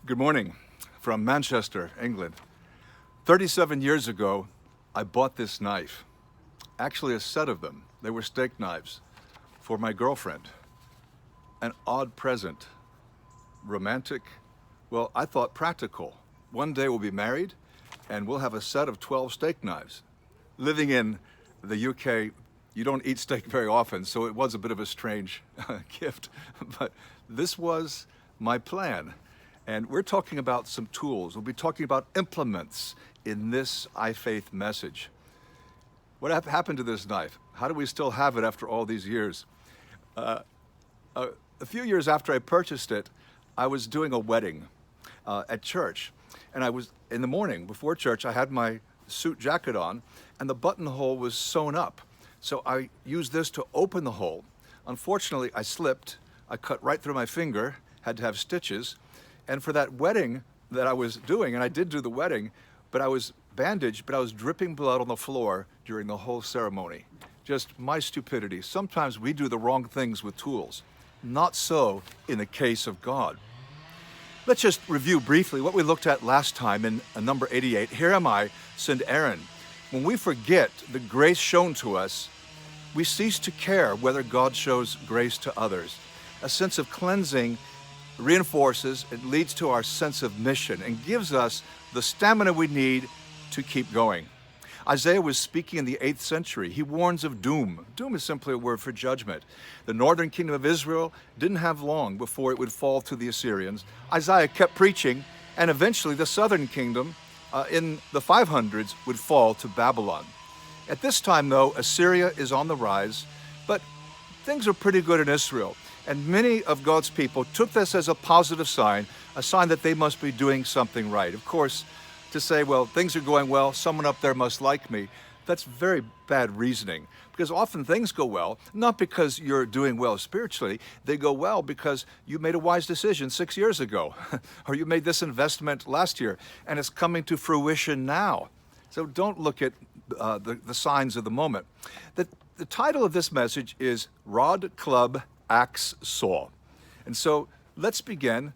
Good morning from Manchester, England. 37 years ago, I bought this knife. Actually, a set of them. They were steak knives for my girlfriend. An odd present. Romantic? Well, I thought practical. One day we'll be married and we'll have a set of 12 steak knives. Living in the UK, you don't eat steak very often, so it was a bit of a strange gift. But this was my plan. And we're talking about some tools. We'll be talking about implements in this iFaith message. What happened to this knife? How do we still have it after all these years? A few years after I purchased it, I was doing a wedding at church. And I was, in the morning before church, I had my suit jacket on and the buttonhole was sewn up. So I used this to open the hole. Unfortunately, I slipped. I cut right through my finger, had to have stitches. And for that wedding that I was doing, and I did do the wedding, but I was bandaged, but I was dripping blood on the floor during the whole ceremony. Just my stupidity. Sometimes we do the wrong things with tools. Not so in the case of God. Let's just review briefly what we looked at last time in number 88. Here am I, send Aaron. When we forget the grace shown to us, we cease to care whether God shows grace to others. A sense of cleansing reinforces, it leads to our sense of mission and gives us the stamina we need to keep going. Isaiah was speaking in the 8th century. He warns of doom. Doom is simply a word for judgment. The northern kingdom of Israel didn't have long before it would fall to the Assyrians. Isaiah kept preaching, and eventually the southern kingdom in the 500s would fall to Babylon. At this time, though, Assyria is on the rise, but things are pretty good in Israel. And many of God's people took this as a positive sign, a sign that they must be doing something right. Of course, to say, well, things are going well, someone up there must like me, that's very bad reasoning. Because often things go well, not because you're doing well spiritually, they go well because you made a wise decision 6 years ago, or you made this investment last year, and it's coming to fruition now. So don't look at the signs of the moment. The title of this message is Rod, Club, Axe, Saw. And so let's begin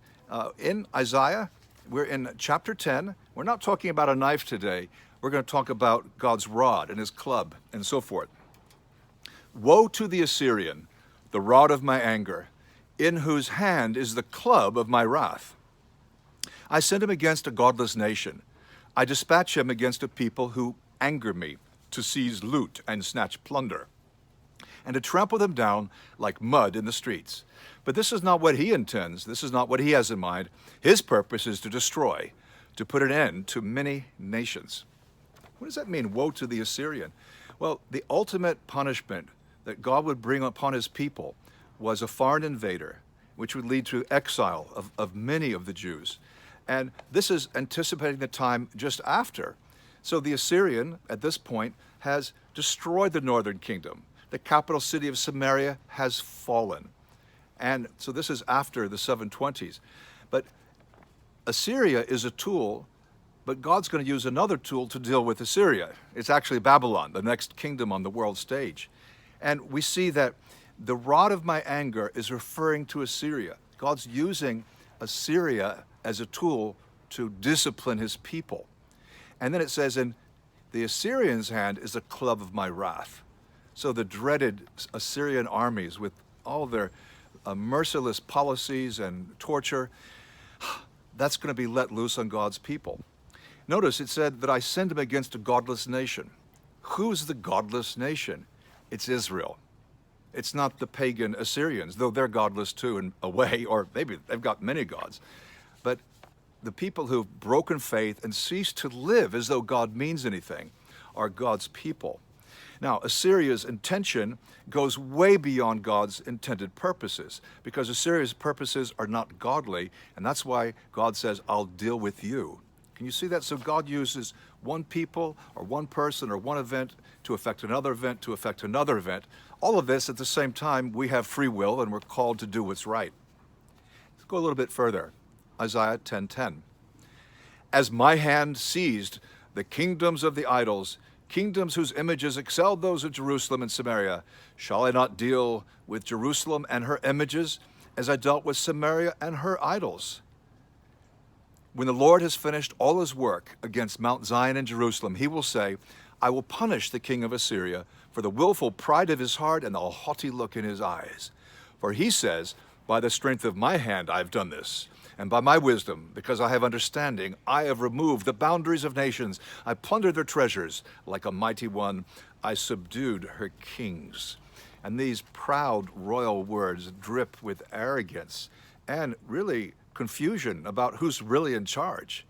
in Isaiah. We're in chapter 10. We're not talking about a knife today. We're going to talk about God's rod and his club and so forth. Woe to the Assyrian, the rod of my anger, in whose hand is the club of my wrath. I send him against a godless nation. I dispatch him against a people who anger me, to seize loot and snatch plunder, and to trample them down like mud in the streets. But this is not what he intends. This is not what he has in mind. His purpose is to destroy, to put an end to many nations. What does that mean, woe to the Assyrian? Well, the ultimate punishment that God would bring upon his people was a foreign invader, which would lead to exile of many of the Jews. And this is anticipating the time just after. So the Assyrian, at this point, has destroyed the northern kingdom. The capital city of Samaria has fallen. And so this is after the 720s. But Assyria is a tool, but God's going to use another tool to deal with Assyria. It's actually Babylon, the next kingdom on the world stage. And we see that the rod of my anger is referring to Assyria. God's using Assyria as a tool to discipline his people. And then it says, in the Assyrian's hand is the club of my wrath. So the dreaded Assyrian armies with all their merciless policies and torture, that's going to be let loose on God's people. Notice it said that I send him against a godless nation. Who's the godless nation? It's Israel. It's not the pagan Assyrians, though they're godless too in a way, or maybe they've got many gods. But the people who've broken faith and ceased to live as though God means anything are God's people. Now, Assyria's intention goes way beyond God's intended purposes, because Assyria's purposes are not godly, and that's why God says, I'll deal with you. Can you see that? So God uses one people or one person or one event to affect another event to affect another event. All of this at the same time, we have free will and we're called to do what's right. Let's go a little bit further. Isaiah 10:10. As my hand seized the kingdoms of the idols, kingdoms whose images excelled those of Jerusalem and Samaria, shall I not deal with Jerusalem and her images as I dealt with Samaria and her idols? When the Lord has finished all his work against Mount Zion and Jerusalem, he will say, I will punish the king of Assyria for the willful pride of his heart and the haughty look in his eyes. For he says, by the strength of my hand I have done this, and by my wisdom, because I have understanding, I have removed the boundaries of nations. I plundered their treasures like a mighty one. I subdued her kings. And these proud royal words drip with arrogance and really confusion about who's really in charge.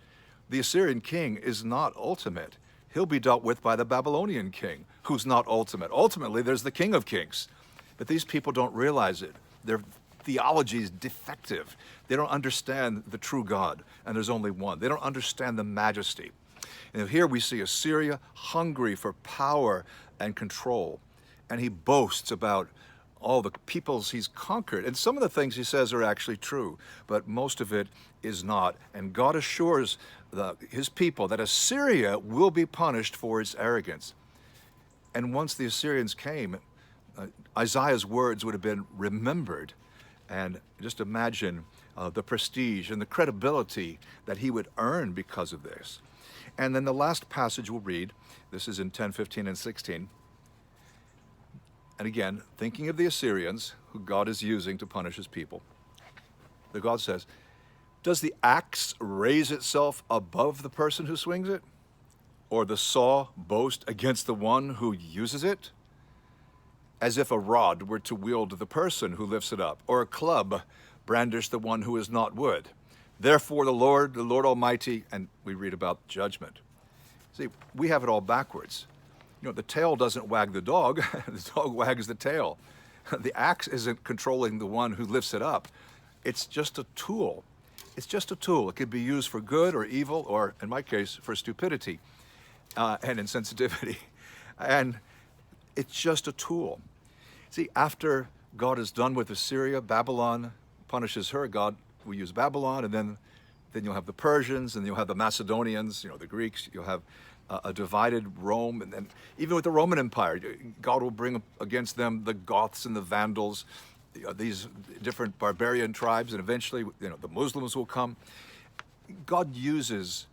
The Assyrian king is not ultimate. He'll be dealt with by the Babylonian king, who's not ultimate. Ultimately, there's the King of Kings. But these people don't realize it. Their theology is defective. They don't understand the true God, and there's only one. They don't understand the majesty. And here we see Assyria hungry for power and control. And he boasts about all the peoples he's conquered. And some of the things he says are actually true, but most of it is not. And God assures his people that Assyria will be punished for its arrogance. And once the Assyrians came, Isaiah's words would have been remembered. And just imagine the prestige and the credibility that he would earn because of this. And then the last passage we'll read, this is in 10, 15, and 16. And again, thinking of the Assyrians, who God is using to punish his people, the God says, does the axe raise itself above the person who swings it? Or the saw boast against the one who uses it? As if a rod were to wield the person who lifts it up, or a club brandish the one who is not wood. Therefore the Lord Almighty, and we read about judgment. See, we have it all backwards. You know, the tail doesn't wag the dog, the dog wags the tail. The axe isn't controlling the one who lifts it up. It's just a tool. It's just a tool. It could be used for good or evil, or in my case, for stupidity and insensitivity. And it's just a tool. See, after God is done with Assyria, Babylon punishes her. God will use Babylon, and then you'll have the Persians, and you'll have the Macedonians, the Greeks. You'll have a divided Rome, and then even with the Roman Empire, God will bring against them the Goths and the Vandals, these different barbarian tribes, and eventually, the Muslims will come. God uses,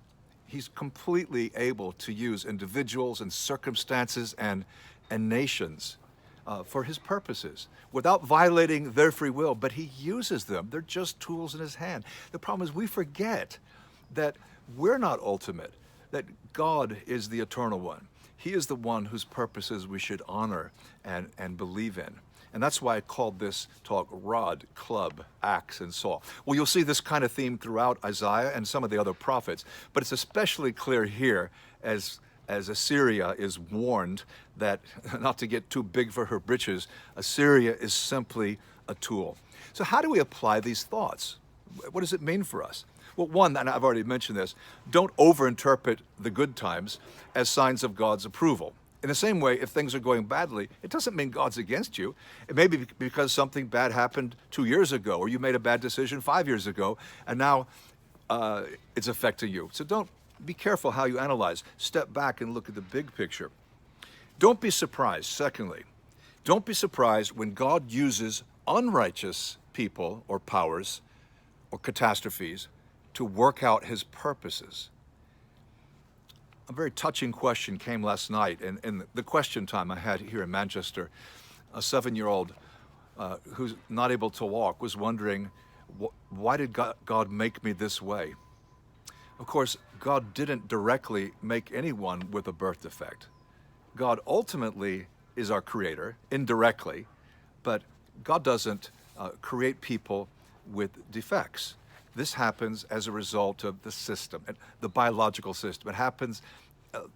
he's completely able to use individuals and circumstances and nations for his purposes without violating their free will, but he uses them. They're just tools in his hand. The problem is we forget that we're not ultimate, that God is the eternal one. He is the one whose purposes we should honor and believe in. And that's why I called this talk Rod, Club, Axe, and Saw. Well, you'll see this kind of theme throughout Isaiah and some of the other prophets, but it's especially clear here as Assyria is warned that not to get too big for her britches, Assyria is simply a tool. So how do we apply these thoughts? What does it mean for us? Well, one, and I've already mentioned this, don't overinterpret the good times as signs of God's approval. In the same way, if things are going badly, it doesn't mean God's against you. It may be because something bad happened 2 years ago, or you made a bad decision 5 years ago, and now it's affecting you. So don't be careful how you analyze. Step back and look at the big picture. Don't be surprised, secondly. Don't be surprised when God uses unrighteous people or powers or catastrophes to work out his purposes. A very touching question came last night in the question time I had here in Manchester. A 7-year-old who's not able to walk was wondering, why did God make me this way? Of course, God didn't directly make anyone with a birth defect. God ultimately is our creator, indirectly, but God doesn't create people with defects. This happens as a result of the system, the biological system. It happens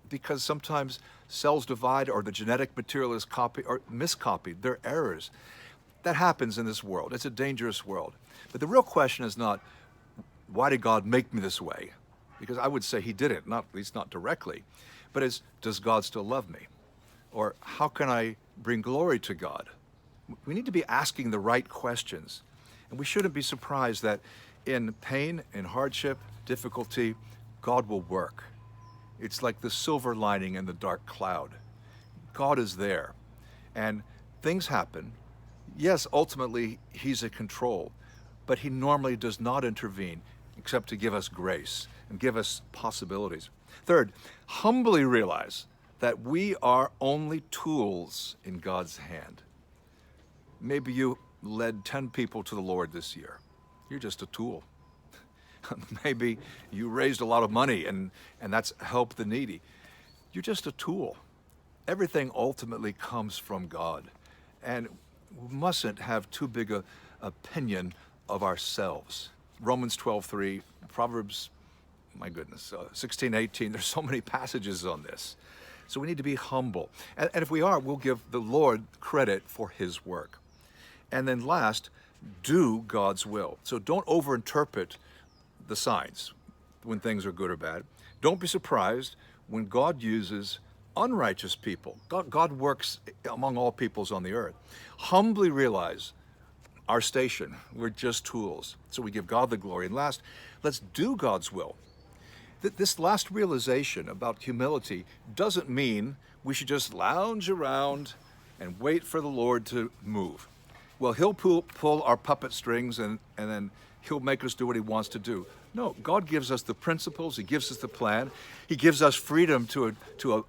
because sometimes cells divide or the genetic material is copied or miscopied. There are errors. That happens in this world. It's a dangerous world. But the real question is not, why did God make me this way? Because I would say he didn't, at least not directly. But it's, does God still love me? Or how can I bring glory to God? We need to be asking the right questions. And we shouldn't be surprised that in pain, in hardship, difficulty, God will work. It's like the silver lining in the dark cloud. God is there. And things happen. Yes, ultimately, he's in control, but he normally does not intervene. except to give us grace and give us possibilities. Third, humbly realize that we are only tools in God's hand. Maybe you led 10 people to the Lord this year. You're just a tool. Maybe you raised a lot of money and that's helped the needy. You're just a tool. Everything ultimately comes from God. And we mustn't have too big a opinion of ourselves. Romans 12:3, Proverbs, my goodness, 16:18, there's so many passages on this. So we need to be humble. And if we are, we'll give the Lord credit for his work. And then last, do God's will. So don't overinterpret the signs when things are good or bad. Don't be surprised when God uses unrighteous people. God works among all peoples on the earth. Humbly realize our station. We're just tools. So we give God the glory. And last, let's do God's will. This last realization about humility doesn't mean we should just lounge around and wait for the Lord to move. Well, he'll pull our puppet strings and then he'll make us do what he wants to do. No, God gives us the principles, he gives us the plan, he gives us freedom to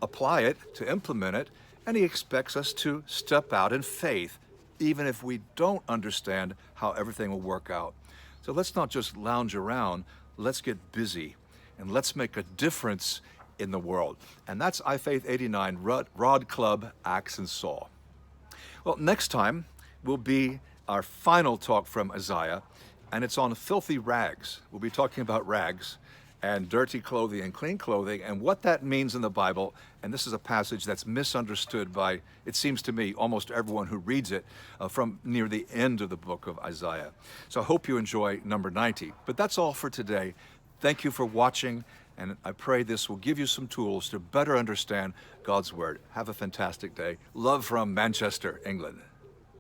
apply it, to implement it, and he expects us to step out in faith, even if we don't understand how everything will work out. So let's not just lounge around, let's get busy, and let's make a difference in the world. And that's iFaith 89, Rod Club, Axe and Saw. Well, next time will be our final talk from Isaiah, and it's on filthy rags. We'll be talking about rags and dirty clothing and clean clothing and what that means in the Bible. And this is a passage that's misunderstood by, it seems to me, almost everyone who reads it from near the end of the book of Isaiah. So I hope you enjoy number 90. But that's all for today. Thank you for watching, and I pray this will give you some tools to better understand God's Word. Have a fantastic day. Love from Manchester, England.